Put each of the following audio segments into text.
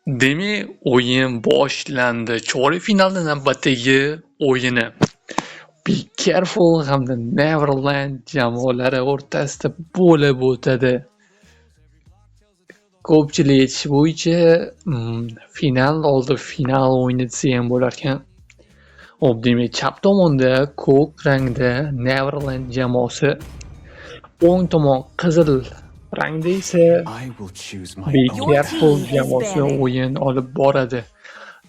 Demak, o'yin boshlandi. Chorak finalning navbatdagi o'yini Be Careful hamda Neverland jamoalari o'rtasida bo'lib o'tadi. Ko'pchilik aytishi bo'yicha, final oldi final o'yini desa ham bo'larkan. Demak, chap tomonda ko'k rangda Neverland jamoasi, o'ng tomon qizil rangda esa Be Careful jamoasi o'yin olib boradi.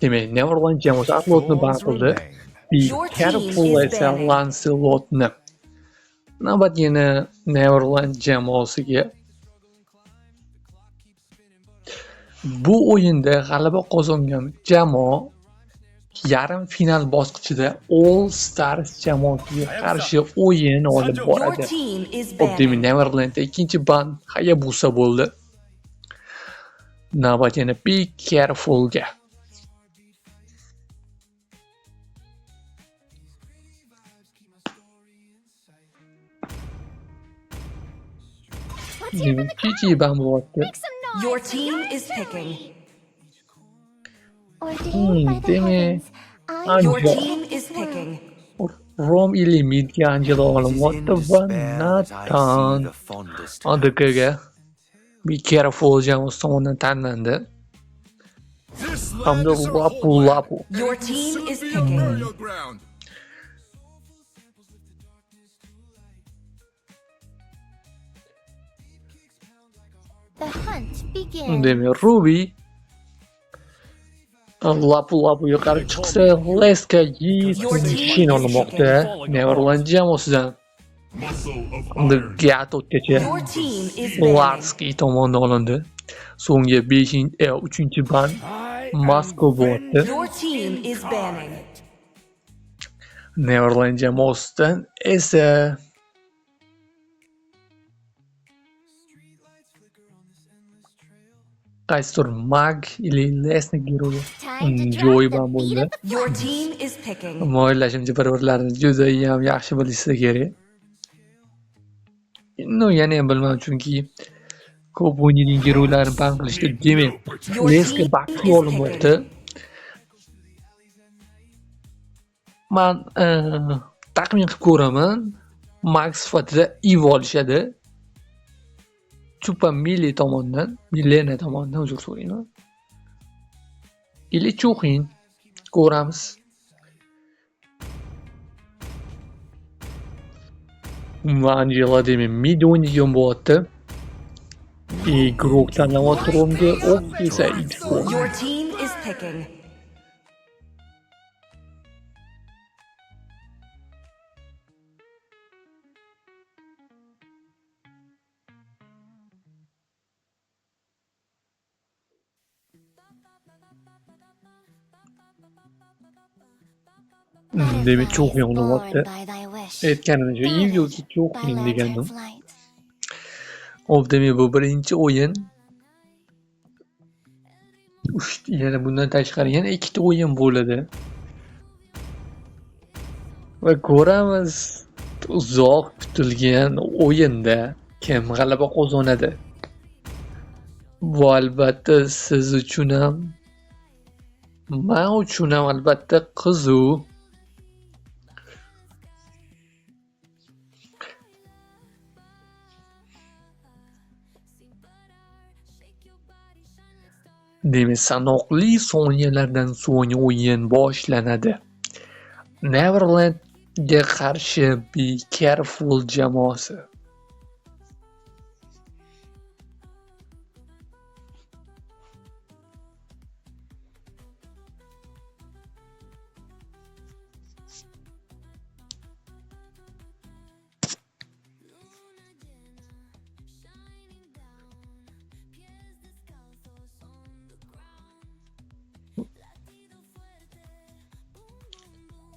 Demak, Neverland jamoasi Arlotni ban qildi. Be Careful esa Lancelotni. Navbat yana Neverland jamoasiga. Bu o'yinda g'alaba qozongan jamoa yarim final bosqichida All Stars jamoasiga qarshi o'yin olib boradi. Demak, Neverlandda ikkinchi ban Hayabusa bo'ldi. Navbat yana Be Carefulga. Ikkinchi ban bo'lyapti. Your team is picking. Demak, Your team is picking. Rom ili midga Angelo olinmoqda va Nathan ADKga Be Careful jamoasi tomonidan tanlandi. Hamda Lapu. Your team is picking. The hunt begins. Demak, Ruby Lapu qarab chiqsa, Leska Yishin olmoqda Neverland jamoasidan. Gatotgacha Your team is banning. Larski tomonidan olindi. So'nggi 3-chi ban Moskva bo'lyapti. Your team is banning. Neverland jamoasidan esa qaysidir Mag ili Lesni giroyi Joy ban bo'ldi. Your team is picking. Mo'ylashimcha bir-birlarini juda ham yaxshi bilishsa kerak. Yana ham bilmadim, chunki ko'p o'ynaydigan giroylarni ban qilishdi. Demak, Leska baxtli olinmoqda. Men taxmin qilib ko'raman, Max sifatida Eve olishadi. Chupa Milena tomonidan uzr so'rayman. Ili Chuxin ko'ramiz. Angela demak mid o'ynagan bo'lyapti. Guruh tanlayapti Romga, o'q esa X4. Your team is picking. Demak, Chuxin olyapti. Aytganimcha, Eve yoki Chuxin degandim. Demak, bu birinchi o'yin. Yana bundan tashqari yana ikkita o'yin bo'ladi. Va ko'ramiz, uzoq kutilgan o'yinda kim g'alaba qozonadi. Bu albatta siz uchun ham, men uchun ham albatta qiziq. Demak, sanoqli soniyalardan so'ng o'yin boshlanadi. Neverlandga qarshi Be Careful jamoasi.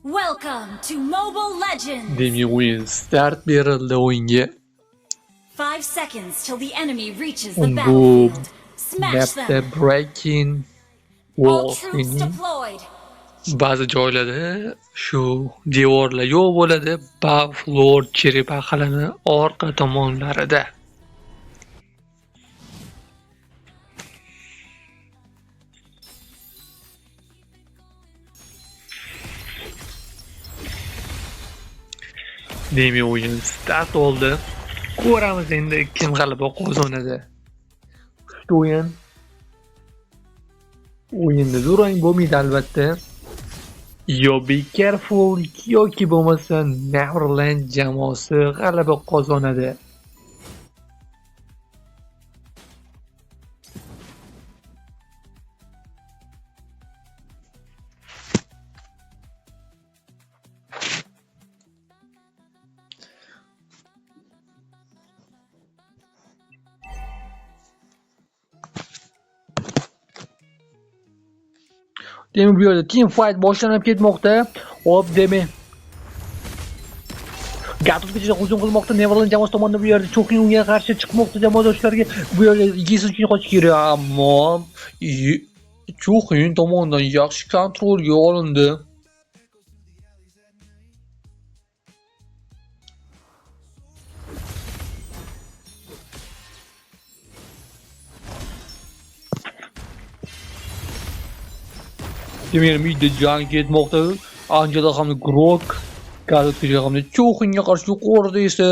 Welcome to Mobile Legends! Demak, o'yin start berildi o'yinga. 5 seconds till the enemy reaches the Bu battlefield. Smash mapda them! breaking All walls troops deployed! ba'zi joylarda shu devorlar yo'q bo'ladi, Buffalo cherepaqalari orqa tomonlarida. Demi o'yin start oldi. Ko'ramiz endi kim g'alaba qozonadi. Shu o'yin. O'yinda durang bo'lmaydi albatta. Yo be careful yoki bo'lmasa Neverland jamoasi g'alaba qozonadi. Demak bu yerda team fight boshlanib ketmoqda. Hop demak. Gatuvgacha hujum qilmoqda Neverland jamoasi tomonidan bu yerda Cho'qin unga qarshi chiqmoqda jamoadoshlariga. Bu yerda Yesuchni qochish kerak, ammo Cho'qin tomonidan yaxshi kontrolga olindi. Demak, midda jang ketmoqda. Anjela hamda Grok, Gatuvgacha hamda Cho'qinga qarshi yuqorida esa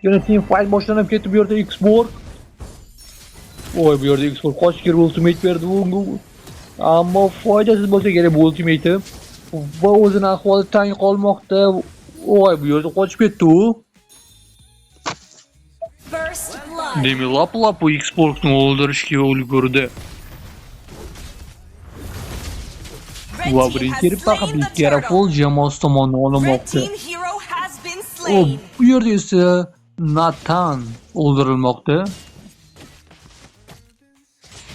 yana team fight boshlanib ketdi bu yerda Xborg. Voy, bu yerda Xborg qochish kerak ultimate berdi unga. Ammo foydasiz bo'lsa kerak bu ultimate. Va o'zini ahvoli tang qolmoqda. Voy, bu yerda qochib ketdi u. First blood. Demak, lap bu Xborgni o'ldirishga ulgurdi. Red Va team birinchi has yerpaqa slain the Careful turtle. jamoasi tomonidan Red olinmoqda. team hero has been O, slain. bu yerda esa Nathan o'ldirilmoqda.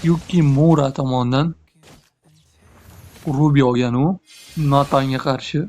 Yuki Mura tomonidan Ruby olgan u Natanga qarshi.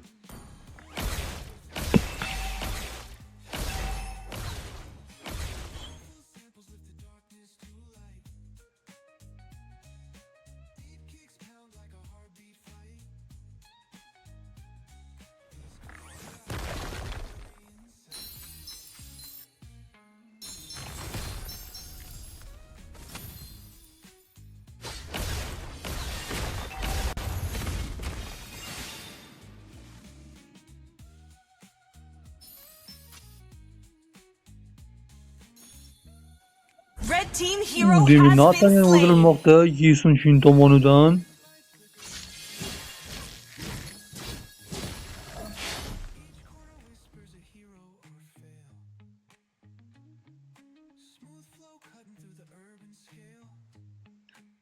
Red team hero Demak, has Nathan been slain. o'ldirilmoqda Yesun Shin tomonidan.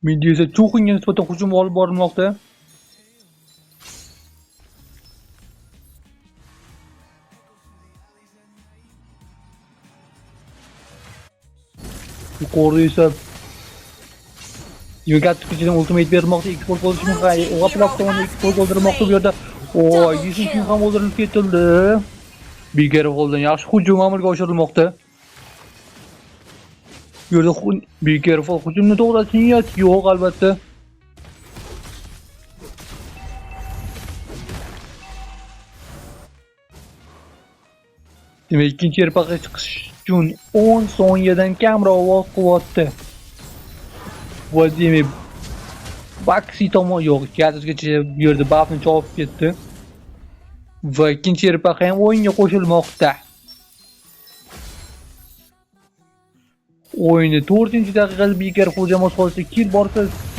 Menda esa Cho'qinga nisbatan hujum olib borilmoqda. Yuqorida esa Gatuvgachadan ultimate bermoqda. Xbox bo'lishi mumkin. G'aplab tomonidan Xbox o'ldirmoqda bu yerda. Oy, Yesun ham o'ldirilib ketildi. Bigger Voldan yaxshi hujum amalga oshirilmoqda. Bu yerda Bigger Vol hujumni to'g'ri niyat yo'q albatta. Demak, ikkinchi yerpaqa chiqish uchun 10 soniyadan kamroq vaqt qilyapti. Va demak, Baxi tomon yo'q, Gatuvgacha bu yerda buffni chopib ketdi. Va ikkinchi yerpaqa ham o'yinga qo'shilmoqda. O'yinni 4-daqiqada Bigger Vol jamoasi qolsa, kill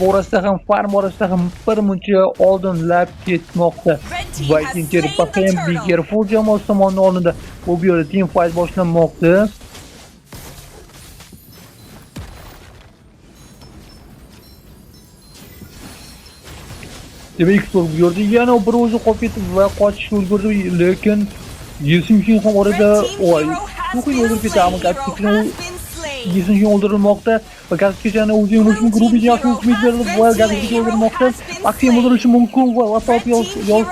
borasida ham, farm borasida ham birmuncha oldinlab ketmoqda. Va ikkinchi yerpaqa ham Bigger Vol jamoasi tomonidan olindi. Bu yerda team fight boshlanmoqda. Demak, Xbox bu yerda yana bir o'zi qolib ketdi va qochishga ulgurdi, lekin Yesun Shin ham orada Red team hero has Cho'qin been o'ldirib ketdi, ammo slain. Hero Gatuvgacha has been slain. Yesun Shin o'ldirilmoqda va Gatuvgachani o'zi yumush mumkin. Ruby yaxshi ultimate berilib va Gatuvgacha o'ldirilmoqda. Baxi ham o'ldirishi mumkin va Latop yo'l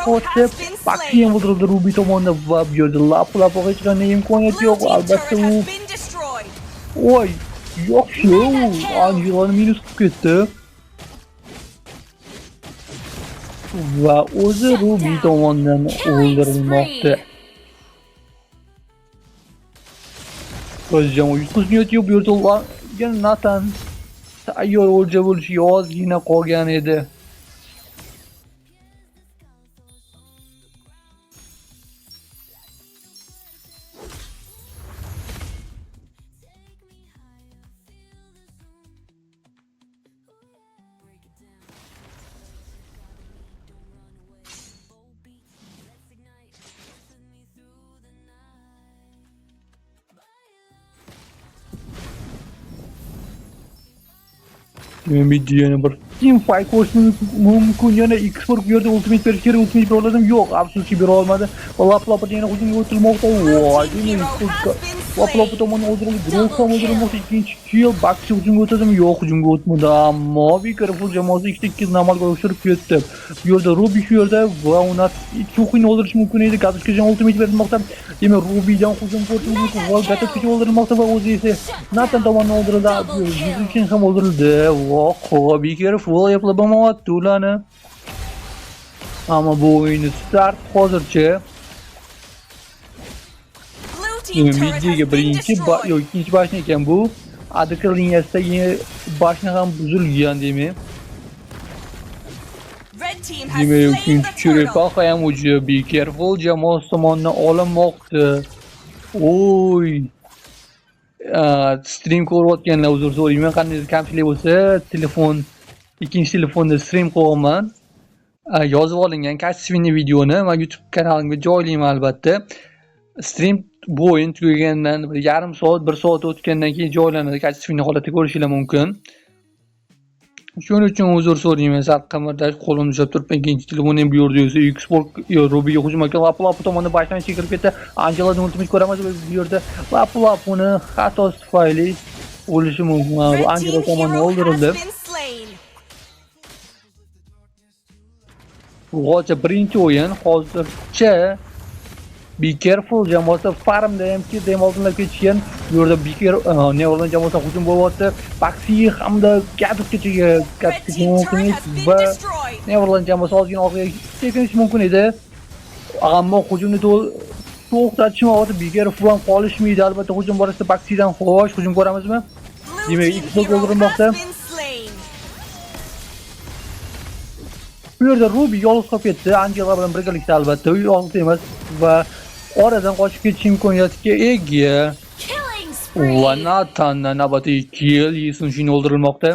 qo'ydi. Baxi ham o'ldirildi Ruby tomonidan va bu yerda lap hech qanday imkoniyat Blue yo'q. team Albatta turret u has been destroyed. Oy, yaxshi, Angelani minus qilib ketdi. Va o'zi Ruby tomonidan o'ldirilmoqda. O'z jamoa yutqizmayotgan bu yerda yana Nathan tayyor o'lja bo'lishiga ozgina qolgan edi. Yana bir team fight ko'rishimiz mumkin. Yana X4 bu yerda ultimate berish kerak. Ultimate beroladim. Yo'q, afsuski bera olmadi. Lap yana hujumga o'tilmoqda. Voy, Lap tomonidan o'ldirildi. Gross ham o'ldirilmoqda. Ikkinchi kill. Baxshi hujumga o'tadimi? Yo'q, hujumga o'tmadi. Ammo Vikerful jamoasi 2-2 amalga oshirib ketdi. Bu yerda Ruby shu yerda va uni Chuqin o'ldirish mumkin edi. Gatochkaga ultimate berilmoqda. Demak, Rubydan hujum ko'rish mumkin. Va Gatochkaga o'ldirilmoqda va o'zi esa Nathan tomonidan o'ldirildi. Yuzichin ham o'ldirildi. Voh, Vikerful yapılamayapti ularni. Ammo bu o'yin start hozircha. Middiga birinchi yo'q ikkinchi bashni ekan bu. ADK liniyasidagi bashni ham buzilgan demak. Demak, ikkinchi cho'rak ham o'zi Vikerful jamoasi tomonidan olinmoqda. Oy. Stream ko'rayotganlar uzr so'rayman. Qanday kamchilik bo'lsa, ikkinchi telefonda stream qilaman. Yozib olingan kachsivini videoni men YouTube kanalimga joylayman albatta. Stream bu o'yin tugagandan bir yarim soat, 1 soat o'tgandan keyin joylanadi. Kachsivini holatda ko'rishingiz mumkin. Shuning uchun uzr so'rayman. Sal qamardash qo'lim ushlab turibman. Ikkinchi telefonim bu yerda esa Xbox Rubyga hujum qilgan. Lap tomonidan boshdan chekirib ketdi. Angela'dan ultimate ko'ramiz bu yerda. Lap uni xatosi tufayli o'lishi mumkin. Bu Angela tomonidan o'ldirildi. Hozircha birinchi o'yin hozircha Vikerful jamoasi farmda ham ham oldinlab ketishgan. Bu yerda Neverland jamoasi hujum bo'lyapti. Baxshi hamda Gatochkaga mumkin va Neverland jamoasi ozgina orqaga chekinishi mumkin edi. Ammo hujumni to'xtatishmayapti. Vikerful ham qolishmaydi. Albatta hujum borasida Baxshidan xo'sh, hujum ko'ramizmi? Demak, ikkita o'ldirilmoqda. Bu yerda Ruby yolg'iz qolib ketdi. Angela bilan birgalikda albatta. U yolg'iz emas va oradan qochib ketish imkoniyatiga ega. Va Nathandan navbatdagi kill Yesunshin o'ldirilmoqda.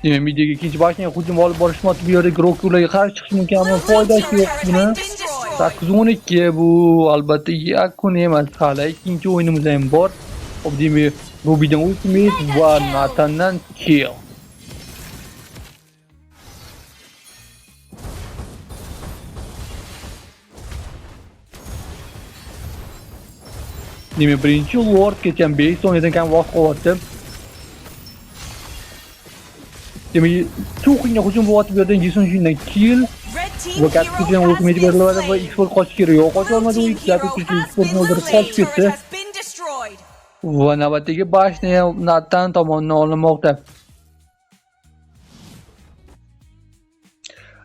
Demak, midga ikkinchi bashning hujum olib borishmoqda. Bu yerda Grokularga qarshi chiqish mumkin, ammo foydasi yo'q buni. 8-12 bu albatta yakun emas. Hali ikkinchi o'yinimiz ham bor. Demak, Rubydan ultimate va Nathandan kill. Demak, birinchi Lord ketgan 5 soniyadan kam vaqt qolyapti. Demak, Chuqinga hujum bo'lyapti. Bu yerdan Yesunshindan kill va Gatochkaga ultimate beriladi va X4 qochish kerak. Yo'q, qocha olmadi. U Gatochkaga X4 o'ldirib qochib ketdi. Va navbatdagi bashni ham Nathan tomonidan olinmoqda.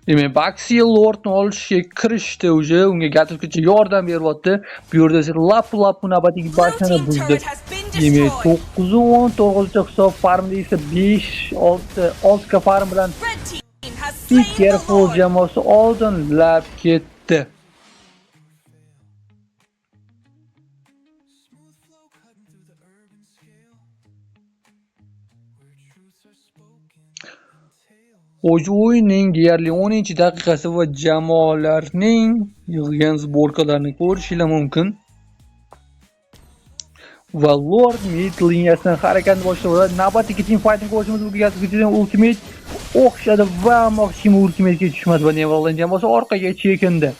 Demak, Baxshi Lordni olishga kirishdi o'zi. Unga Gatochkaga yordam beryapti. Bu yerda esa lap navbatdagi bashni buzdi. Demak, 9-10 to'g'richa hisob farmda esa 5-6 ga farm bilan Vikerful jamoasi oldinlab ketdi. O'yinning deyarli 10-daqiqasi va jamoalarning yig'ilgan sborkalarini ko'rishingiz mumkin. Va Lord mid liniyasidan harakatni boshladi. Navbatdagi team fightni ko'rishimiz mumkin. Ultimate o'xshadi va Maxim ultimate'ga tushmadi va Neverland jamoasi orqaga chekindi.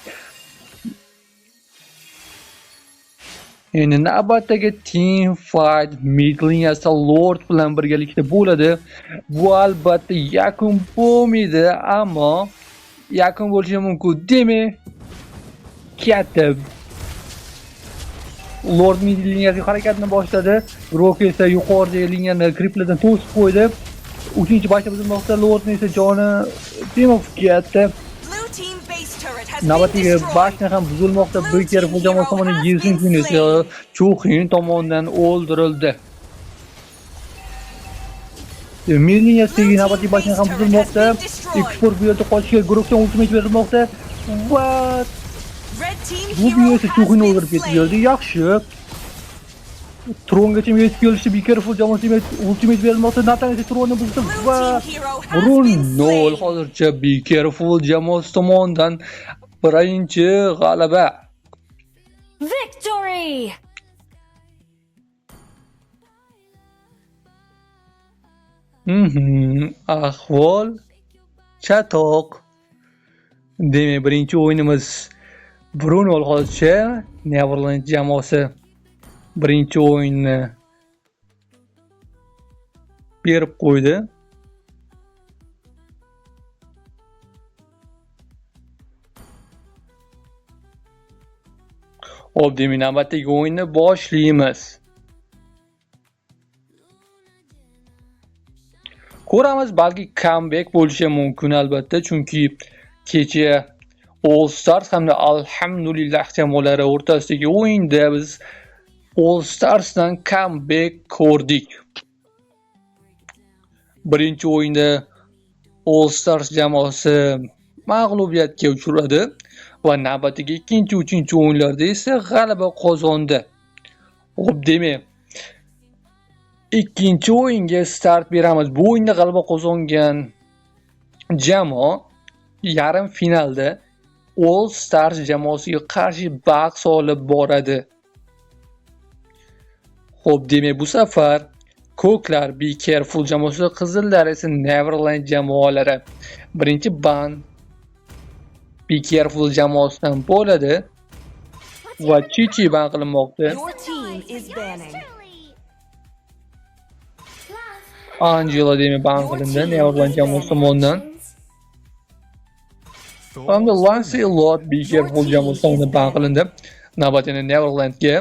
Endi navbatdagi team fight mid liniyasida Lord bilan birgalikda bo'ladi. Bu albatta yakun bo'lmaydi, ammo yakun bo'lishi mumkin. Demak, katta Lord mid liniyasiga harakatni boshladi. Rock esa yuqoridagi liniyani kriplardan to'sib qo'ydi. 3-bashda buzilmoqda. Lordning esa joni demak katta. Navbatdagi bashni ham buzilmoqda. Vikerful jamoasi tomonidan Yesunshin esa Chuqin tomonidan o'ldirildi. Milliy Stegi navbatdagi boshini ham buzilmoqda. Eksport bu yerda qochishga guruhdan ultimate berilmoqda. Va Red team bu hero esa has cho'qini been o'ldirib ketib slain. keldi. Yaxshi. Trongacha yetib kelishdi. Be careful jamoasiga ultimate berilmoqda. Nathan esa Tronni buzdi Blue va team hero has Run been Nol slain. hozircha Be Careful jamoasi tomonidan birinchi g'alaba. Victory! Ahvol chatoq. Demak, birinchi o'yinimiz 1-0 hozircha Neverland jamoasi birinchi o'yinni berib qo'ydi. Hop, demak, navbatdagi o'yinni boshlaymiz. Ko'ramiz, balki comeback bo'lishi mumkin albatta, chunki kecha All Stars hamda Alhamdulillah jamoalari o'rtasidagi o'yinda biz All Starsdan comeback ko'rdik. Birinchi o'yinda All Stars jamoasi mag'lubiyatga uchradi va navbatdagi ikkinchi, uchinchi o'yinlarda esa g'alaba qozondi. Xo'p, demak, ikkinchi o'yinga start beramiz. Bu o'yinda g'alaba qozongan jamoa yarim finalda All Stars jamoasiga qarshi bahs olib boradi. Xo'p, demak, bu safar ko'klar Be Careful jamoasi, qizillar esa Neverland jamoalari. Birinchi ban Be Careful jamoasidan bo'ladi va Chichi ban qilinmoqda. Your team is banning. Angela demak ban qilindi Neverland jamoasi tomonidan. Hamda Lancelot Be Careful jamoasi tomonidan ban qilindi. Navbat yana Neverlandga.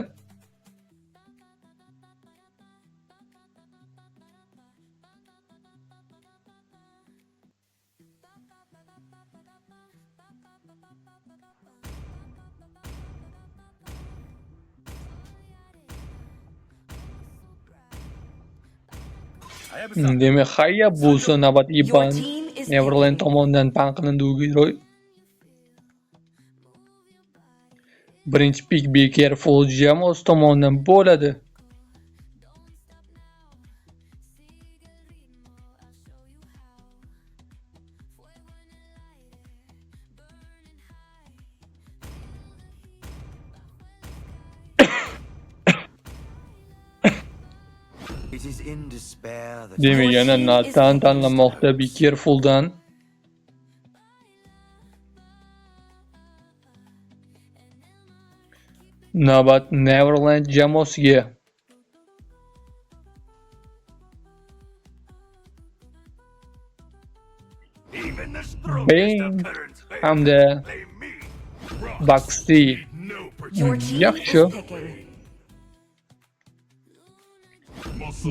Demak, Hayabusa navbatdagi Your ban team is Neverland picking. tomonidan ban qilindi u giroy. Birinchi pik Be Careful jamoasi tomonidan bo'ladi. It is in despair that Demak, yana Nathan tanlanmoqda Be Carefuldan. Navbat Neverland jamoasiga. even the Bang hamda Baxi. Your team Yaxshi. is picking.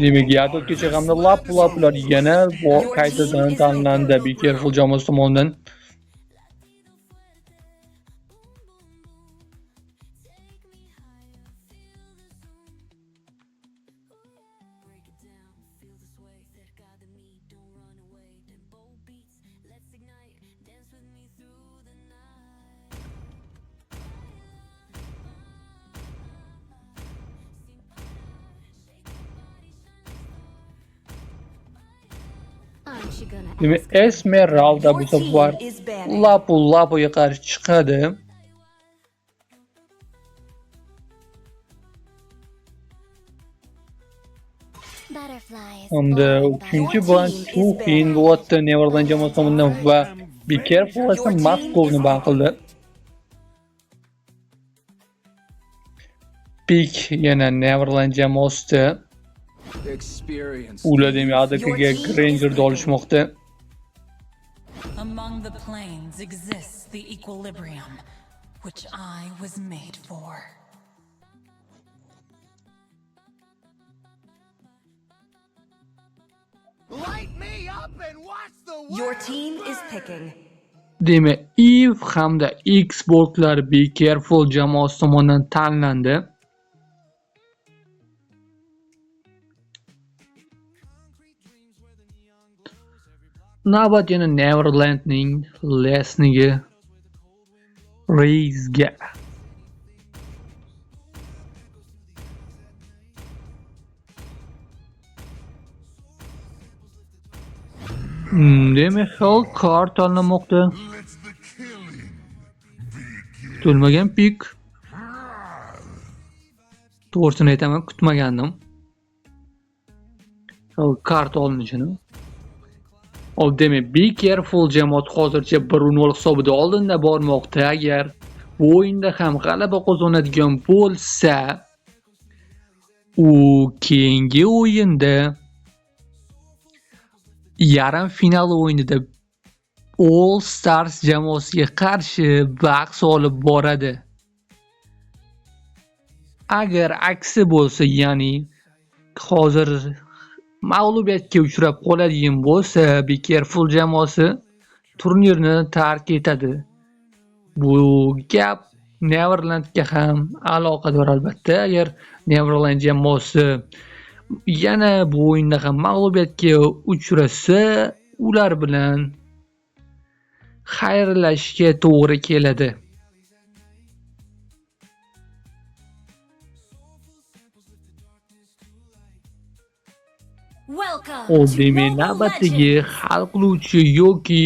Demak, Yadokgacha hamda Lapular yana bu qaytadan tanlandi Be Careful jamoasi tomonidan. Aren't you gonna Demak, Esmeralda bu Your team safar is banning. Lapuga qarshi chiqadi. butterflies? Hamda uchinchi ban Suhin bo'lyapti Neverland jamoasi tomonidan va Be Careful esa Moskovni ban qildi. Pik yana Neverland jamoasida ular demak ADKga Granger'da olishmoqda. Among the planes exists the equilibrium, which I was made for. light me up and watch the Your team is picking. Demak, Eve hamda X-Boltlar Be Careful jamoasi tomonidan tanlandi. Navbat yana Neverlandning Lesnigi Reisga. Demek Hellcard tanlamoqda. Kutilmagan pik. To'g'risini aytaman, kutmagandim. Hellcard olinishini. Demek be careful jamoat hozircha 1-0 hisobida oldinda bormoqda. Agar bu o'yinda ham g'alaba qozonadigan bo'lsa, u keyingi o'yinda yarim final o'yinida All Stars jamoasiga qarshi bahs olib boradi. Agar aksi bo'lsa, ya'ni hozir mag'lubiyatga uchrab qoladigan bo'lsa, Be Careful jamoasi turnirni tark etadi. Bu gap Neverlandga ham aloqador albatta. Agar Neverland jamoasi yana bu o'yinda ham mag'lubiyatga uchrasa, ular bilan xayrlashishga to'g'ri keladi. Welcome O to demek Mobile navbatdagi Legends. hal qiluvchi yoki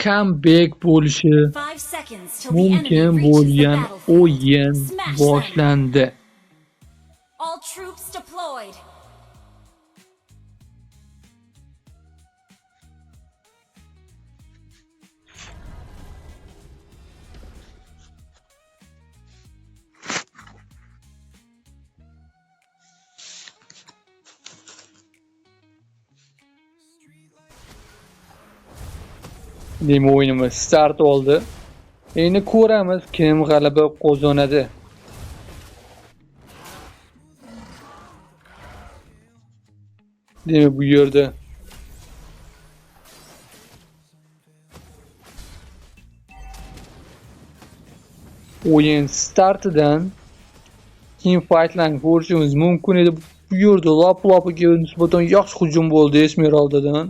comeback bo'lishi 5 seconds till the enemy mumkin reaches the bo'lgan battlefield. o'yin Smash them. boshlandi. All troops deployed. Demek o'yinimiz start oldi. Endi ko'ramiz kim g'alaba qozonadi. Demek bu yerda o'yin startidan keyin fightlarni ko'rishimiz mumkin edi. Bu yerda Laplapiga nisbatan yaxshi hujum bo'ldi Esmeraldadan.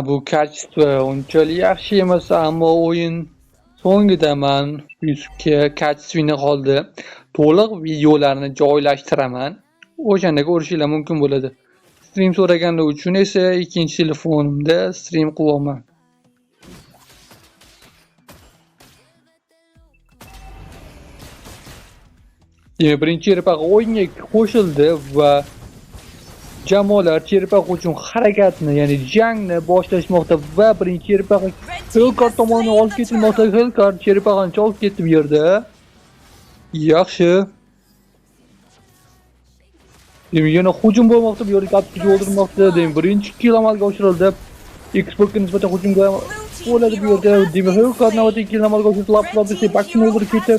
Bu kачество unchalik yaxshi emas, ammo o'yin so'ngida men Yusufga kачественный holda to'liq videolarni joylashtiraman. O'shanda ko'rishinglar mumkin bo'ladi. Stream so'raganlar uchun esa ikkinchi telefonimda stream qilaman. Birinchi cherpak o'yinga qo'shildi va jamoalar cherpak uchun harakatni, ya'ni jangni boshlashmoqda va birinchi cherpak Hellcard tomonidan olib ketilmoqda. Hellcard cherpakni olib ketdi bu yerda. Yaxshi. Demak, yana hujum bo'lmoqda, bu yerda kapsiga o'ldirmoqda. Demak, birinchi kill amalga oshirildi. Exportga nisbatan hujumga bo'ladi bu yerda. Demak, Hellcard navbatdagi kill amalga oshirdi. Laplapga baksini o'ldirib ketdi.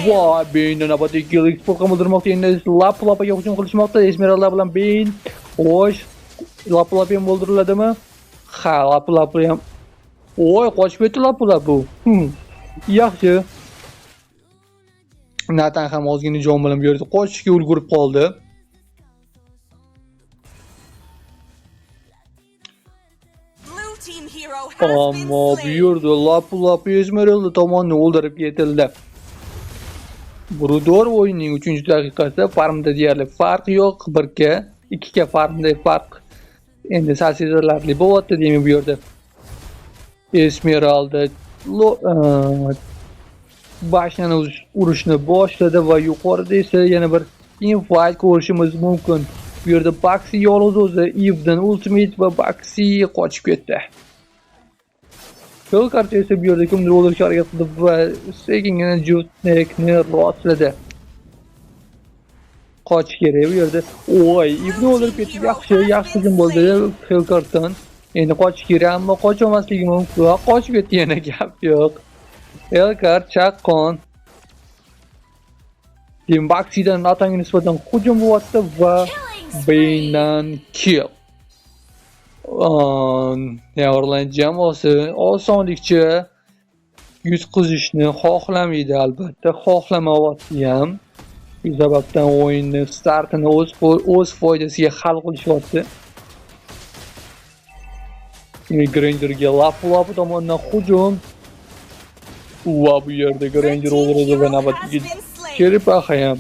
Voy, Beyn navbatdagi kill Exportga o'ldirmoqda. Endi Laplapiga hujum qilishmoqda. Esmeralda bilan Beyn. Xo'sh, Laplapi ham o'ldiriladimi? Ha, Laplapi ham. Voy, qochib ketdi Laplapi. Yaxshi. Nathan ham ozgina jon bilan bu yerda qochishga ulgurib qoldi. Blue team hero has been Ammo bu slain. yerda Laplapi Esmeralda tomonidan o'ldirib ketildi. Brudor o'yinining 3-daqiqasida farmda deyarli farq yo'q. 1ga 2ga farmda farq endi sezilarli bo'lyapti demak bu yerda. Esmeralda boshdan urushni boshladi va yuqorida esa yana bir infight ko'rishimiz mumkin. Bu yerda Baxi yolg'iz o'zi Eve'dan ultimate va Baxi qochib ketdi. Hellcard esa bu yerda kimdir o'ldirishga harakat qildi va sekingina juftlikni rostladi. qochish kerak bu yerda. Oy, ibn o'ldirib ketdi. Yaxshi hujum bo'ldi Hellcartdan. Endi qochish kerak, ammo qocha olmasligi mumkin. Qochib ketdi yana gap yo'q. Hellcart chaqqon. Baxsidan Natanga nisbatan hujum bo'lyapti va Bane'dan kill. Neverland jamoasi osonlikcha yutqizishni xohlamaydi albatta, xohlamayapti ham. Shu sababdan o'yinni startini o'z foydasiga hal qilishyapti. Grangerga lapu tomonidan hujum. Va bu yerda Granger o'g'ridi va navbatdagi Cheripaha ham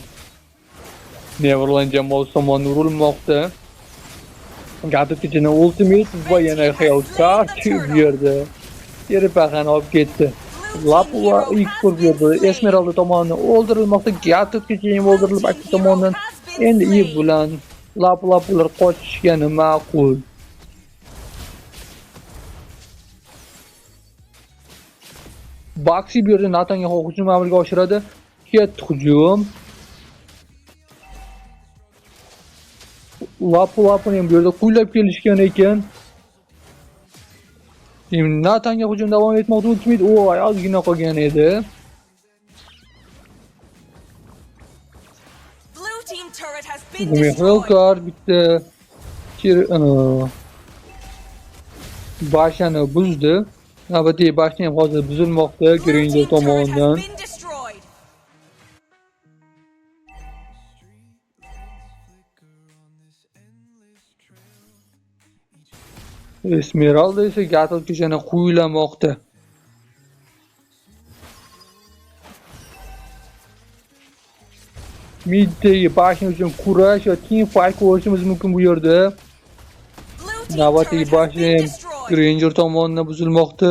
Neverland jamoasi tomonidan urilmoqda. Gattichning ultimate va yana Hellcart bu yerda Cheripahani olib ketdi. Lapula ilk turda Esmeralda tomonidan o'ldirilmoqda. Gattich ham o'ldirilib akti tomonidan endi Eve bilan Lapulalar qochishgani ma'qul. Baxi bu yerda Natanga hujum amalga oshiradi. Ketdi hujum. Lapulapni ham bu yerda qo'llab kelishgan ekan. Endi Natanga hujum davom etmoqda. Ultimate ozgina qolgan edi. Blue team turret has been Hellcart destroyed. bitta bashani buzdi. Navbatdagi bashni ham hozir buzilmoqda Blue Granger team turret tomonidan. has been destroyed. Esmeralda esa Gattichni quyilamoqda. Middagi bashni uchun kurash va team fight ko'rishimiz mumkin bu yerda. Blue team Navbatdagi turret has bashni been ham destroyed. Granger tomonidan buzilmoqda.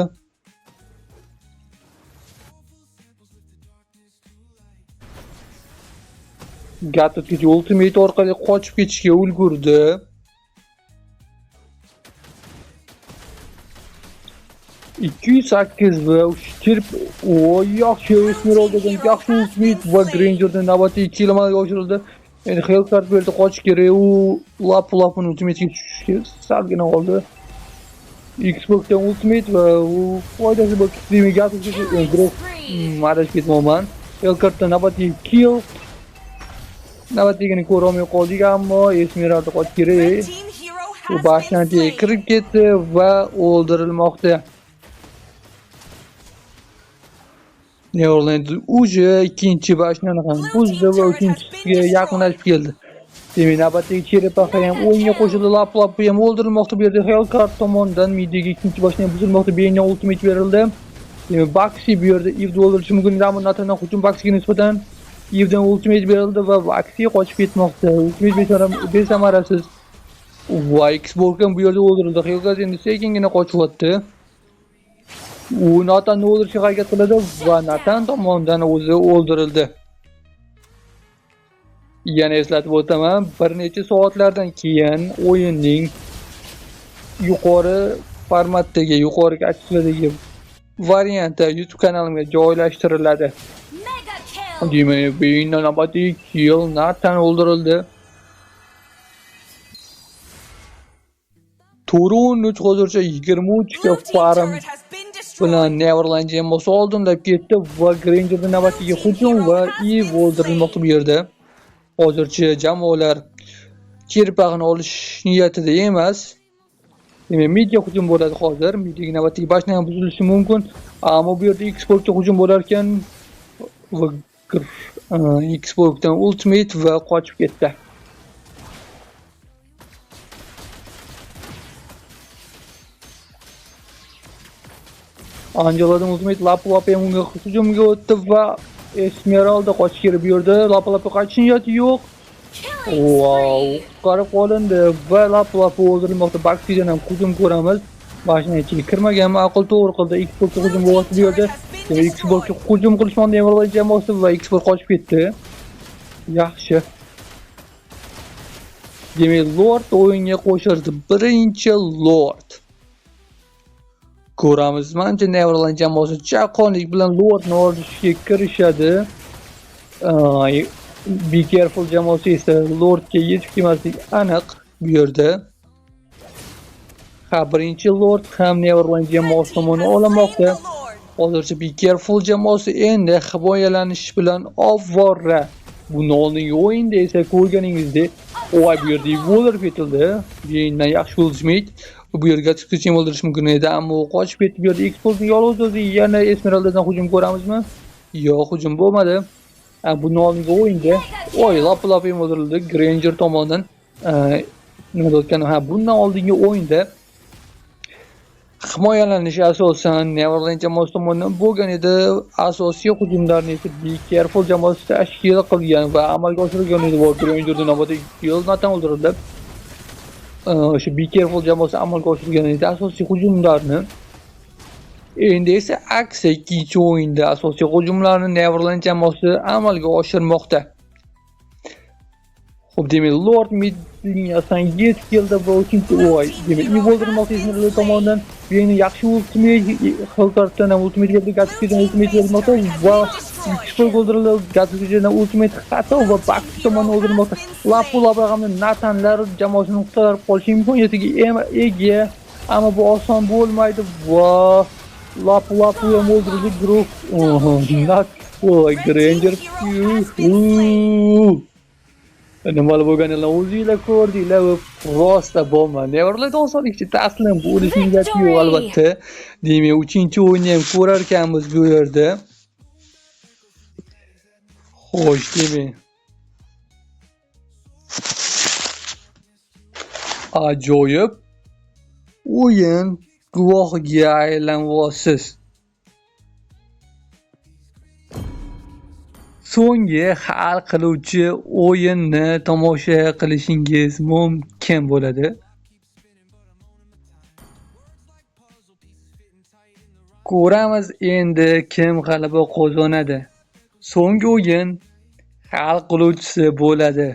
Gattich ultimate orqali qochib ketishga ulgurdi. %208 va yaxshi Esmeraldadan yaxshi ultimate va Grangerdan navbatdagi kill amalga oshirildi. Endi Hellcart bu yerda qochish kerak. U Lapulapni ultimatega tushishga salgina qoldi. Xboxdan ultimate va u foydasi bo'lib ketdi. Gattich adashib ketmoqman. Hellcartdan navbatdagi kill. Navbatdagini ko'ra olmay qoldik, ammo Esmeralda qochish Red kerak. team hero U has bashdan been slain. kirib ketdi va o'ldirilmoqda. Neverland уже ikkinchi bashnani ham buzdi va uchinchisiga yaqinlashib keldi. Demak, navbatdagi Cheripaha ham o'yinga qo'shildi. Lapulap ham o'ldirilmoqda. Bu yerda Hellcart tomonidan middagi ikkinchi bashni ham buzilmoqda. Bane'ga ultimate berildi. Demak, Baxi bu yerda Eve'ni o'ldirishi mumkin. Natanga hujum Baxiga nisbatan Eve'dan ultimate berildi va Baxi qochib ketmoqda. Ultimate besamarasiz. Va Xbox ham bu yerda o'ldirildi. Hellcart endi sekingina qochyapti. U Natanni o'ldirishga harakat qiladi va Natan tomonidan o'zi o'ldirildi. Yana eslatib o'taman, bir necha soatlardan keyin o'yinning yuqori formatdagi, yuqori kачестводagi varianti YouTube kanalimga joylashtiriladi. Mega kill. Demak, Bane'dan navbatdagi kill, Natan o'ldirildi. Turun hozircha 23 ga Blue team farm turret has been destroyed. bilan Neverland jamoasi oldinlab ketdi va Grangerdan navbatdagi hujum va Eve o'ldirilmoqda bu yerda. Hozircha jamoalar Cheripahani olish niyatida emas. Demak, midga hujum bo'ladi hozir. Midga navbatdagi bashni ham buzilishi mumkin. Ammo bu yerda Xboxga hujum bo'lar ekan va Xboxdan ultimate va qochib ketdi. Angela'dan ultimate Lapulap ham unga hujumga o'tdi va Esmeralda qochish kerak bu yerda. Lapulapga qachish niyati yo'q. Wow, qutqarib qolindi va Lapulap o'ldirilmoqda. Baxidan ham hujum ko'ramiz. Mashina ichiga kirmagan ma'qul, to'g'ri qildi. Xboxga hujum bo'lyapti bu yerda. Xboxga hujum qilishmoqda Neverland jamoasi va Xbox qochib ketdi. Yaxshi. Demak, Lord o'yinga qo'shildi. Birinchi Lord. Ko'ramiz, menimcha Neverland jamoasi chaqqonlik bilan Lordni olishga kirishadi. Be Careful jamoasi esa Lordga yetib kelmasligi aniq bu yerda. Ha, birinchi Lord ham Neverland jamoasi tomonidan olinmoqda. The Lord. Hozircha Be Careful jamoasi endi himoyalanish bilan ovvora. Bundan oldingi o'yinda esa ko'rganingizdek, bu yerda evolve etildi. Beyindan yaxshi ultimate. Bu yerga chiqish ham o'ldirish mumkin edi, ammo qochib ketib bu yerda Explosion yolg'iz o'zi yana Esmeraldadan hujum ko'ramizmi? Yo'q, hujum bo'lmadi. Bundan oldingi o'yinda lap ham o'ldirildi Granger tomonidan. Nima deyotganim, bundan oldingi o'yinda himoyalanish asosan Neverland jamoasi tomonidan bo'lgan edi. Asosiy hujumlarni esa Be Careful jamoasi tashkil qilgan va amalga oshirgan edi. Grangerdan navbatda Yolnatan o'ldirildi. O'sha Be Careful jamoasi amalga oshirgan edi asosiy hujumlarni. Endi esa aksiya ikkinchi o'yinda asosiy hujumlarni Neverland jamoasi amalga oshirmoqda. Xo'p, demak, Lord mid liniyasidan yetib keldi va uchinchi o'y. Demak, evoldirmoqda Esmeralda tomonidan yana yaxshi ultimate Hellcartdan ham ultimate keldi, Gatsby'dan ultimate kelmoqda va ikkita o'ldirildi. Gatsby'dan ultimate xato va Baxter tomonidan o'ldirilmoqda. Lap hamda Nathanlar jamoasining qutqarib qolish imkoniyatiga ega, ammo bu oson bo'lmaydi. Va lap ham o'ldirildi guruh. Granger. Nima bo'lganini o'zingizlar ko'rdinglar va prosta bomba. Neverland osonlikcha taslim bo'lishi niyati yo'q albatta. Demak, 3-o'yinni ham ko'rar ekanmiz bu yerda. Xo'sh, demak. Ajoyib o'yin guvohiga aylanasiz. So'nggi hal qiluvchi o'yinni tomosha qilishingiz mumkin bo'ladi. Ko'ramiz endi kim g'alaba qozonadi. So'nggi o'yin hal qiluvchisi bo'ladi.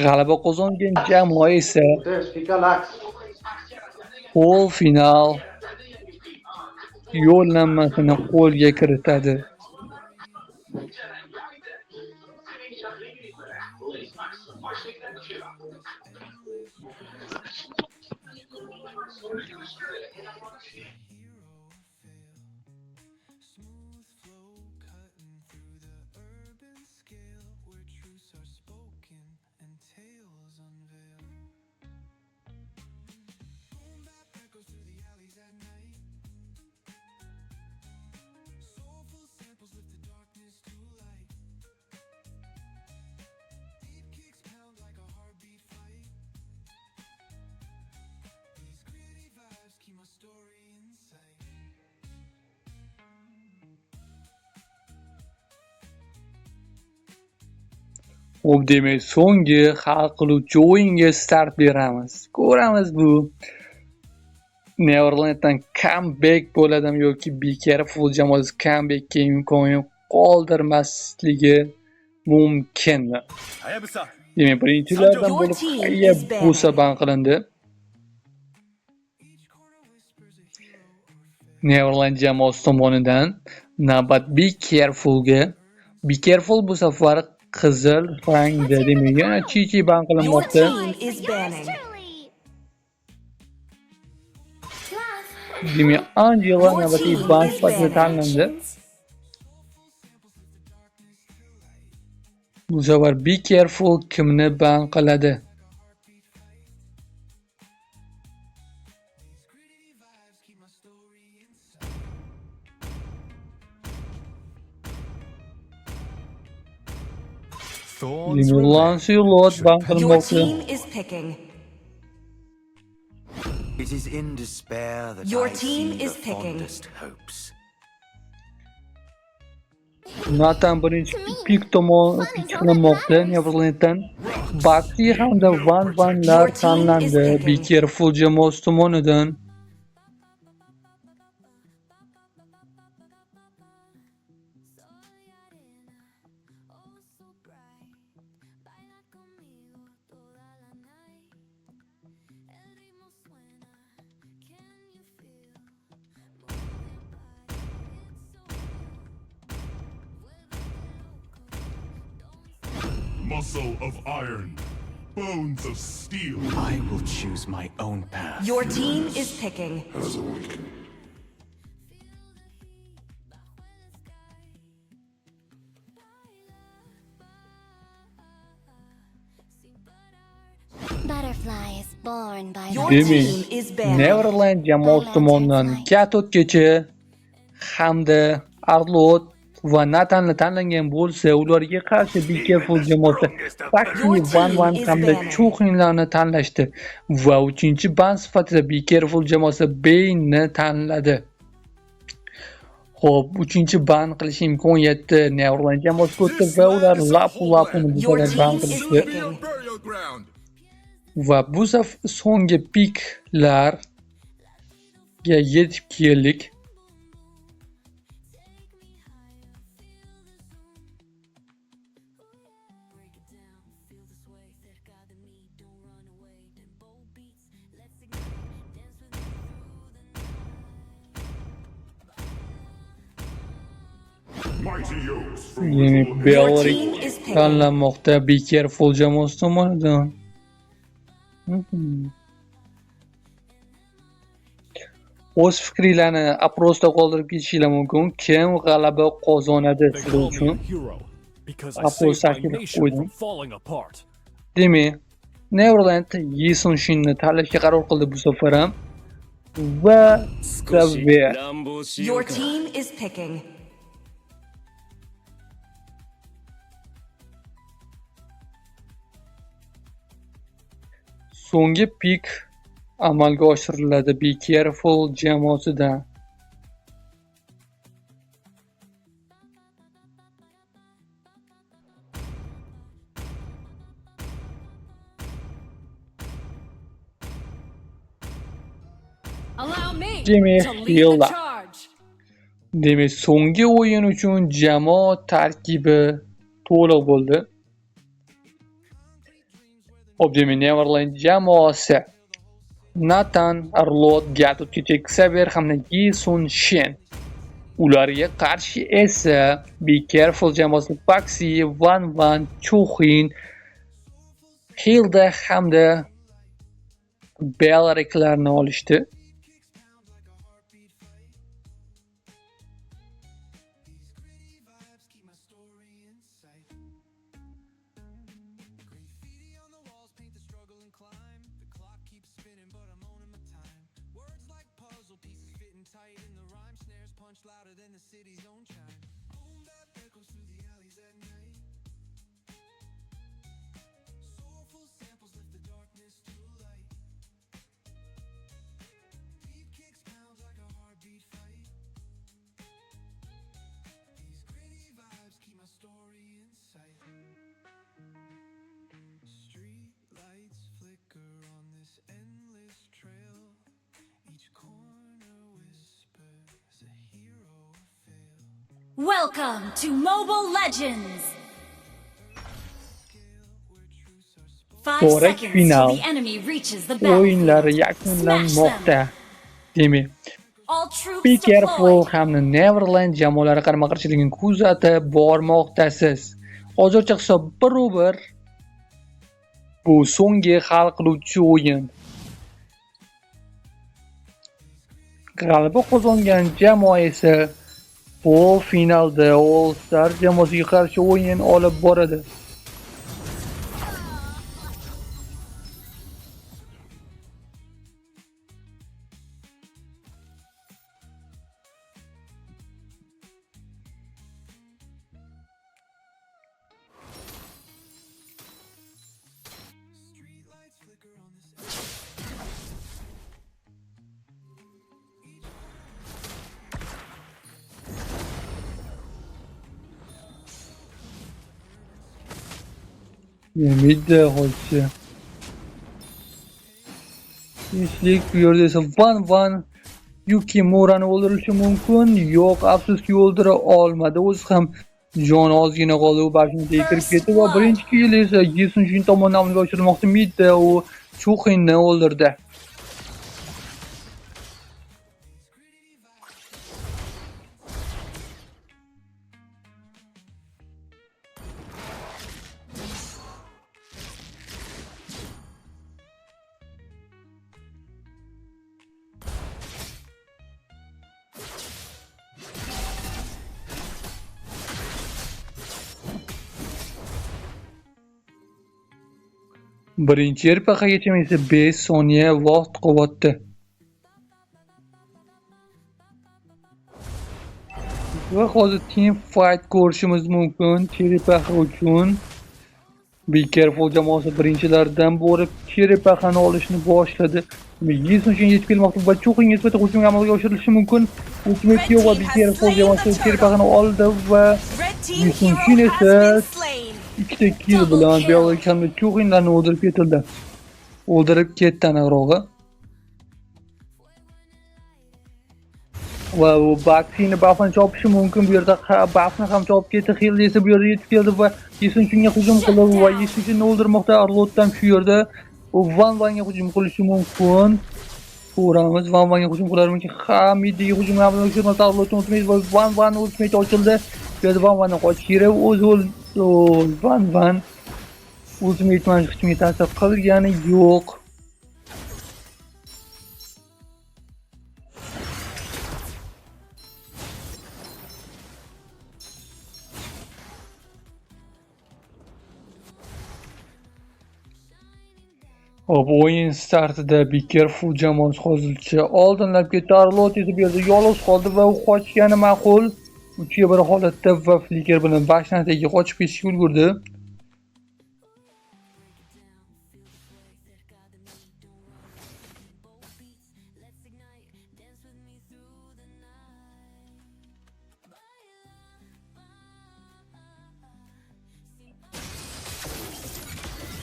G'alaba qozongan jamoa esa final yo'llanmasini qo'lga kiritadi. Xo'p, demak, so'nggi hal qiluvchi o'yinga start beramiz. Ko'ramiz bu Neverlanddan comeback bo'ladimi yoki Be Careful jamoasi comebackka imkon qoldirmasligi mumkinmi? Demak, birinchilardan bo'lib Hayabusa ban qilindi. Neverland jamoasi tomonidan navbat Be Carefulga. Be Careful bu safar qizil rangda, demak, yana Chichi ban Your qilinmoqda. team is banning. Demak, Angela navbatdagi ban sifatida tanlandi. Bu safar Be Careful kimni ban qiladi? Demak, Lancelot ban Your qilinmoqda. team is picking. It is in despair that Your I team see is the picking. fondest hopes. Nathan birinchi pik qilinmoqda Neverlanddan. Baxti hamda Vanlar tanlandi Be Careful jamoasi tomonidan. muscle of iron, bones of steel. I will choose my own path. Your team is picking. Butterflies born by Your the Demek, team is banning. Neverland jamoasi tomonidan Gatotgacha hamda Arlot va Natanni tanlangan bo'lsa, ularga qarshi Be Careful jamoasi Baxi, Van hamda Chuxinlarni tanlashdi va 3-ban sifatida Be Careful jamoasi Bane'ni tanladi. Xo'p, 3-ban qilish imkoniyati Neverland jamoasiga o'tdi va ular Lapu-Lapuni bu Your qadar ban team is qilishdi. picking. Burial ground. Va bu so'nggi piklarga yetib keldik. Mighty yokes from Ya'ni little Your Belrik team is picking. tanlanmoqda Be Careful jamoasi tomonidan. O'z fikringizni aprosda qoldirib ketishinglar mumkin. Kim g'alaba qozonadi They sizlar call me uchun? a hero because I Apple saved my Sakir nation qo'ydim. from falling apart. Demak, Neverland Yi Sun-shinni tanlashga qaror qildi bu safar ham. Va Xavier. Your team is picking. So'nggi pik amalga oshiriladi Be Careful jamoasidan. Allow me Jimmy to lead the Hilda. charge. Demak, so'nggi o'yin uchun jamoa tarkibi to'liq bo'ldi. Demak, Neverland jamoasi Nathan, Arlot, Gatotgacha, Xavier hamda Yi Sun-shin. Ularga qarshi esa Be Careful jamoasi Baxi, Van, Chuxin, Hilda hamda Belriklarni olishdi. Welcome to Mobile Legends! 5 Chorak seconds final. till the enemy reaches the O'yinlar battlefield. yakunlanmoqda. Demak, All troops Be Careful deployed. hamda Neverland jamoalari qarama-qarshiligini kuzatib bormoqdasiz. Hozircha hisob 1-1. Bu so'nggi hal qiluvchi o'yin. G'alaba qozongan jamoa esa bu finalda All Star jamoasiga qarshi o'yin olib boradi. Midda qolchi. Tinchlik bu yerda esa Van Yukimurani o'ldirishi mumkin. Yo'q, afsuski o'ldira olmadi. O'zi ham jon ozgina qoldi, u bashingga kirib ketdi va birinchi kill esa Yi Sun-shin tomonidan amalga oshirilmoqda. Midda u Chuxinni o'ldirdi. Birinchi RPGgacha esa 5 soniya vaqt qilyapti. Va hozir team fight ko'rishimiz mumkin. Cheripaxa uchun Be Careful jamoasi birinchilardan bo'lib Cheripaxani olishni boshladi. 100 uchun yetib kelmoqda va cho'qing nisbatan hujumga amalga oshirilishi mumkin. Ultimate yo'q va Be Careful jamoasi Cheripaxani oldi va Red team Yusuf hero Chin has esa been slain. ikkita kill bilan Belarus hamda cho'qinlarni o'ldirib ketildi. O'ldirib ketdi aniqrog'i. Va u Baxini buffni chopishi mumkin. Bu yerda buffni ham chopib ketdi. Hill esa bu yerda yetib keldi va Yesunchunga hujum qildi va Yesunchunni o'ldirmoqda. Arlotdan shu yerda u Van Vanga hujum qilishi mumkin. Ko'ramiz, Van Vanga hujum qilarmikin. Hamidga hujum amalga oshirmoqda. Arlotdan ultimate va Van Van ultimate ochildi. Bu yerda Van Vanni qochish kerak. O'zi Van Van ultimate man hujumga ta'sir qilgani yo'q. Hop, o'yin startida Be Careful jamoasi hozircha oldinlab ketdi. Arlot esa bu yerda yolg'iz qoldi va u qochgani ma'qul. 3-1 holatda va Flicker bilan Bashnataga qochib ketishga ulgurdi.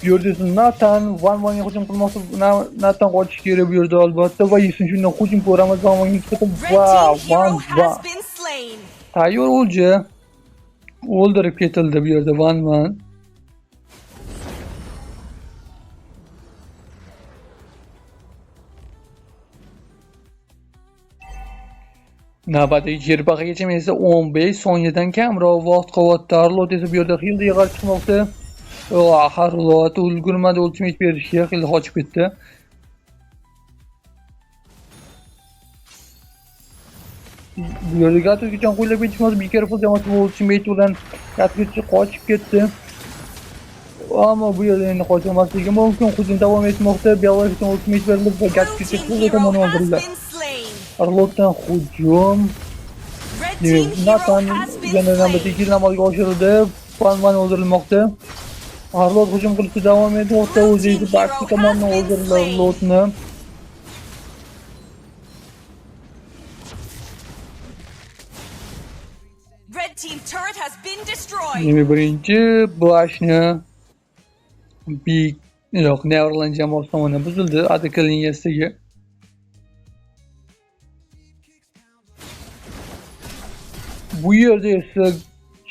Bu yerda Nathan Van Vanga hujum qilmoqda. Nathan qochish kerak bu yerda albatta va shundan hujum ko'ramiz. Van Vanga nisbatan Red wow, team hero Van has been slain. tayyor o'lja o'ldirib ketildi bu yerda Van Van. Navbatdagi Cheripaxagacha esa 15 soniyadan kamroq vaqt qoldi. Arlot esa bu yerda Hillga qarshi chiqmoqda. Arlot ulgurmadi ultimate berishga, Hill qochib ketdi. Bu yerda Gatwick'dan qo'ylab ketishmoqda. Be Careful jamoasi ultimate bilan Gatwick'ga qochib ketdi. Ammo bu yerda endi qochmasligi mumkin. Hujum davom etmoqda. Belarusdan ultimate berilib va Blue Gatwick'ga team qo'lga hero tomon has oldirildi. been slain. Arlotdan hujum. Red team hero Nathan has been yana slain. navbatdagi amalga oshirildi. Van Van o'ldirilmoqda. Arlot hujum qilishda davom etmoqda. O'zi esa Baxi tomonidan o'ldirildi Arlotni. Red team turret has been destroyed. Yeni birinchi Blashni yo'q, Neverland jamoasi tomonidan buzildi. Ataka liniyasidagi bu yerda esa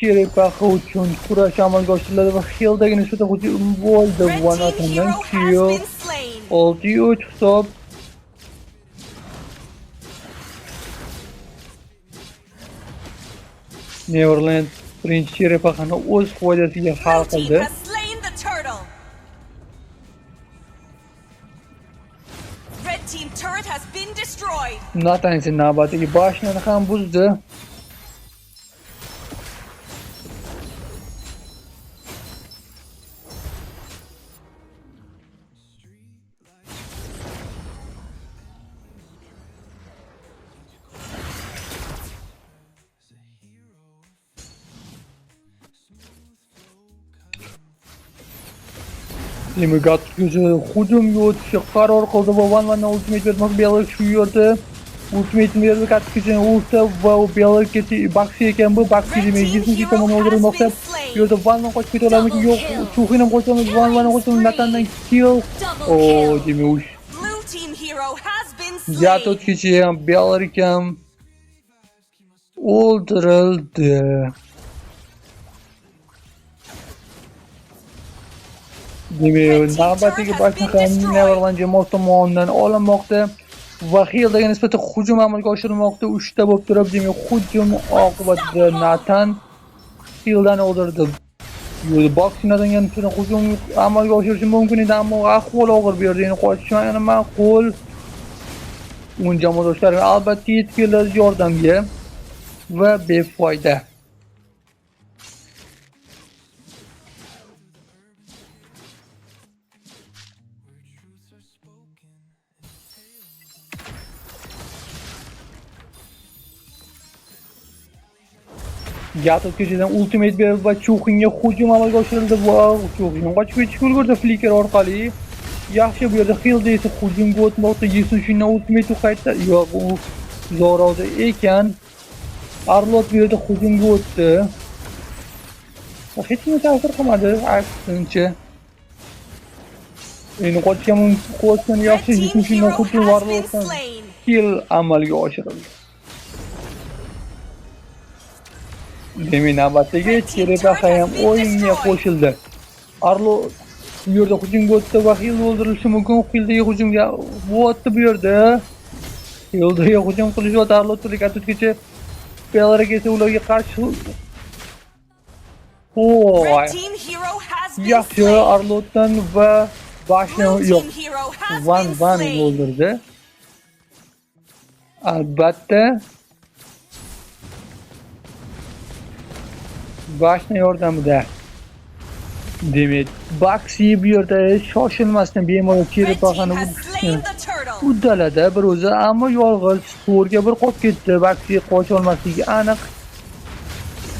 Cheripaxa uchun kurash amalga oshiriladi va Hill'dagi nisbatan hujum bo'ldi. Red Va team Nathandan hero has kill. been slain. 6-3 hisob. Neverland birinchi Cheripaxani o'z foydasiga hal Blue team qildi. has slain the turtle. Red team turret has been destroyed. Nathan esa navbatdagi Bashnani ham buzdi. Demigat hujumga o'tishga qaror qildi va Van Vanni ultimate bermoq. Belarus shu yerda ultimate berdi Gatwick'ga urdi va u Belarusga Baxi ekan bu Baxi demak 20 tomon o'ldirilmoqda. Bu yerda Van Van qochib keta oladimi? Yo'q, Chuxin ham qochamiz. Van Van qochamiz. Nathandan kill. Demak Blue team hero has been slain. Gatwick'ga ham Belarus ham o'ldirildi. Demak, navbatdagi boshqa Neverland jamoasi tomonidan olinmoqda va Hill'ga nisbatan hujum amalga oshirilmoqda. 3 ta bo'lib turib, demak, hujum oqibatida Nathan Hill'dan o'ldirdi. Yo'l boksinadan nisbatan hujum amalga oshirishi mumkin edi, ammo ahvol og'ir bu yerda. Endi qochishmagani ma'qul. Uning jamoadoshlari albatta yetib keladi yordamga va befoyda. Gato köşeden ultimate berib va Chuxinga hujum amalga oshirildi. Va Chuxin qochib ketishga ulgurdi flicker orqali. Yaxshi bu yerda Hilda esa hujumga o'tmoqda. Yesushundan ultimate qaytdi. Yo'q, u Zoroda ekan. Arlot bu yerda hujumga o'tdi. Hech kim ta'sir qilmadi, aksincha. Endi qochgan yaxshi Red team Yesushundan hero hujum has been Arlotdan slain. kill amalga oshirildi. Demin navbatdagi Cherepaxa ham o'yinga qo'shildi. Arlo bu yerda hujumga o'tdi va Hilda o'ldirilishi mumkin. Hildaga hujumga o'tdi bu yerda. Hildaga hujum qilishyapti Arlo turli atutgacha Belarga esa ularga qarshi. Red team hero has been Yaxshi slain. Arlotdan va boshni Blue yo'q. team hero has Van been Van slain. o'ldirdi. Albatta boshni yordamida. Demak, Baxi bu yerda shoshilmasdan bemalol Red Cherepaxani team has slain the turtle. uddaladi bir o'zi, ammo yolg'iz Storga bir qolib ketdi. Baxi qocha olmasligi aniq.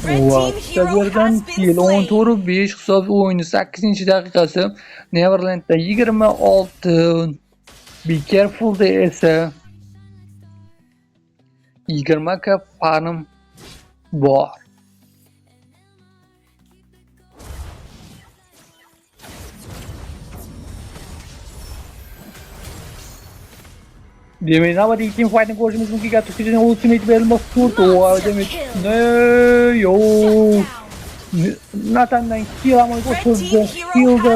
Red Va team hero Saberdan has been yil slain. 10:5 hisob o'yini 8-daqiqasi. Neverlandda 26. Be careful da esa 20 ka farm bor. Demek navbatdagi team fightni ko'rishimiz mumkin. Gattuso'ning ultimate berilmoqda turdi. Va demak, yo. Natandan kill amalga oshirdi. Hilda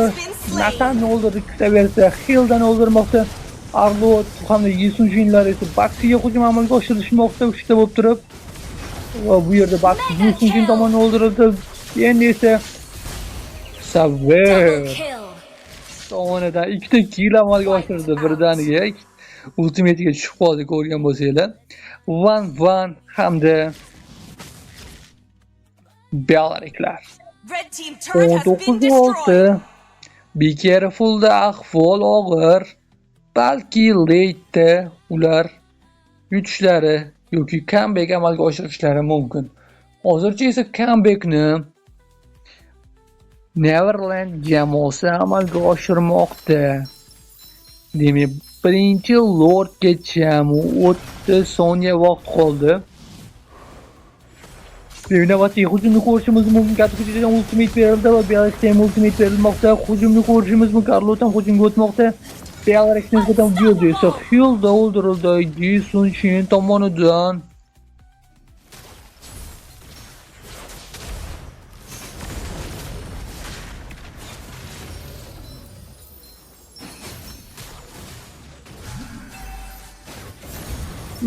Natanni o'ldirdi. Kutaversa Hildani o'ldirmoqda. Arlo hamda Yesushlar esa Baxiga hujum amalga oshirishmoqda 3 ta bo'lib turib. Va bu yerda Baxi Yesushin tomonidan o'ldirildi. Endi esa Saber Kill. tomonidan 2 ta kill amalga oshirdi birdaniga. Ultimate'ga tushib qoldi ko'rgan bo'lsanglar. Van hamda Belariklar. Red team turret has been 19 destroyed. olti. Be careful da ahvol og'ir. Balki late'da ular yutishlari yoki comeback amalga oshirishlari mumkin. Hozircha esa comebackni Neverland jamoasi amalga oshirmoqda. Demak, birinchi Lordgacha 30 soniya vaqt qoldi. Navbatdagi hujumni ko'rishimiz mumkin. Gattuso'dan ultimate berildi va Belarikdan ultimate berilmoqda. Hujumni ko'rishimiz mumkin. Arlotan hujumga o'tmoqda. Belarikdan nisbatan bu yerda esa Hilda o'ldirildi Yesunshin tomonidan.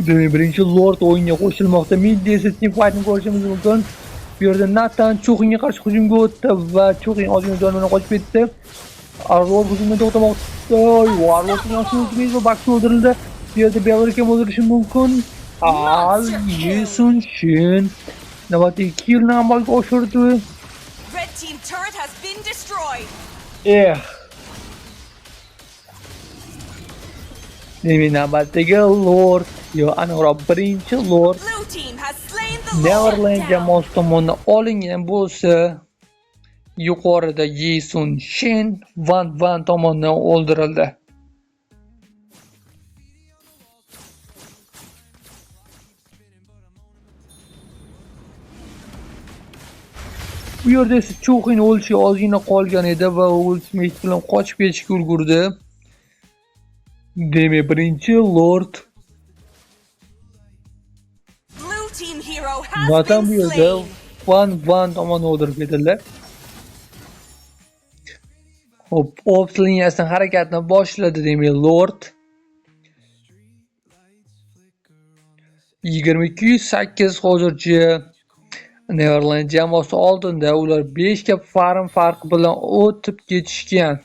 Demek birinchi Lord o'yinga qo'shilmoqda. Midda esa team fightni ko'rishimiz mumkin. Bu yerda Nathan Chuxinga qarshi hujumga o'tdi va Chuxin ozgina jon bilan qochib ketdi. Arlot hujumni to'xtamoqda. Arlotning ultimate va Baxi o'ldirildi. Bu yerda Belarikni o'ldirishi mumkin. Yesunshin navbatdagi killni amalga oshirdi. Red team turret has been destroyed. Demek navbatdagi Lord yo aniqroq birinchi Lord Blue team has slain the Lord. Neverland jamoasi tomonidan olingan bo'lsa, yuqorida Yesunshin Van tomonidan o'ldirildi. Bu yerda esa Chuxin o'lishi ozgina qolgan edi va ultimate bilan qochib ketishga ulgurdi. Demek birinchi Lord Blue team hero has Vatan bu been yerda slain. Van tomonidan o'ldirib ketildi. Hop, Ops liniyasidan harakatni boshladi demek Lord. 22-8 hozircha Neverland jamoasi oldinda. Ular 5 ga farm farqi bilan o'tib ketishgan.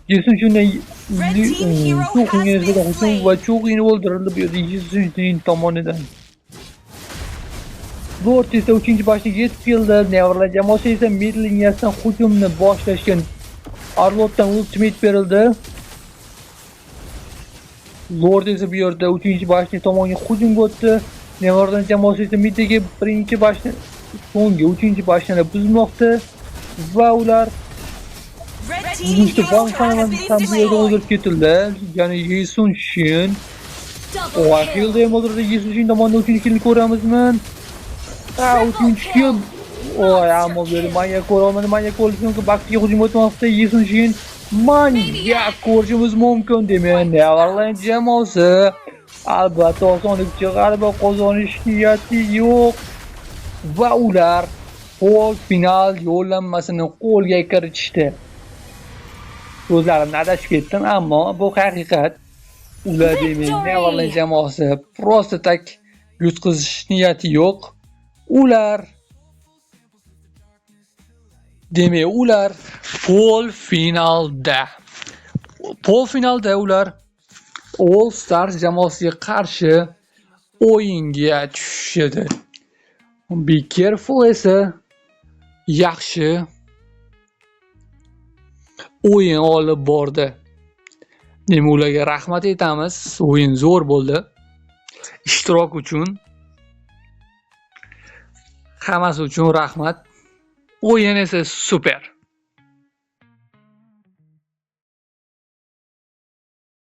Yesushundan Chuxinga nisbatan hujum va Chuxin o'ldirildi bu yerda Yesushin tomonidan. Lord esa 3-boshniga yetib keldi. Neverland jamoasi esa mid liniyasidan hujumni boshlashgan. Arlotdan ultimate berildi. Lord esa bu yerda 3-boshli tomonga hujumga o'tdi. Nevarland jamoasi esa middagi 1-boshli so'nggi 3-boshni buzmoqda va ular Red team işte hero Van turret has Fan'ın been tam bir yerde destroyed. o'ldirib ketildi. Ya'ni Yisun Shin. Double O kill. Hilda ham o'ldirdi. Yisun Shin tomonidan 3-killni ko'ramizmi? Ha, 3-kill. Oy, ammo bu yerda manyak ko'rolmadi. Manyak o'lishi mumkin. Baktiga hujum o'tmoqda. Yisun Shin manyak ko'rishimiz mumkin demak. Neverland jamoasi albatta osonlikcha g'alaba qozonish niyati yo'q va ular pol final yo'llanmasini qo'lga kiritishdi. So'zlarimni adashib ketdim, ammo bu haqiqat. Ular demak Neverland jamoasi prosta tak yutqizish niyati yo'q. Ular pol finalda ular All Stars jamoasiga qarshi o'yinga tushishadi. Be Careful esa yaxshi o'yin olib bordi. Demak, ularga rahmat aytamiz. O'yin zo'r bo'ldi. Ishtirok uchun hammasi uchun rahmat. O'yin esa super.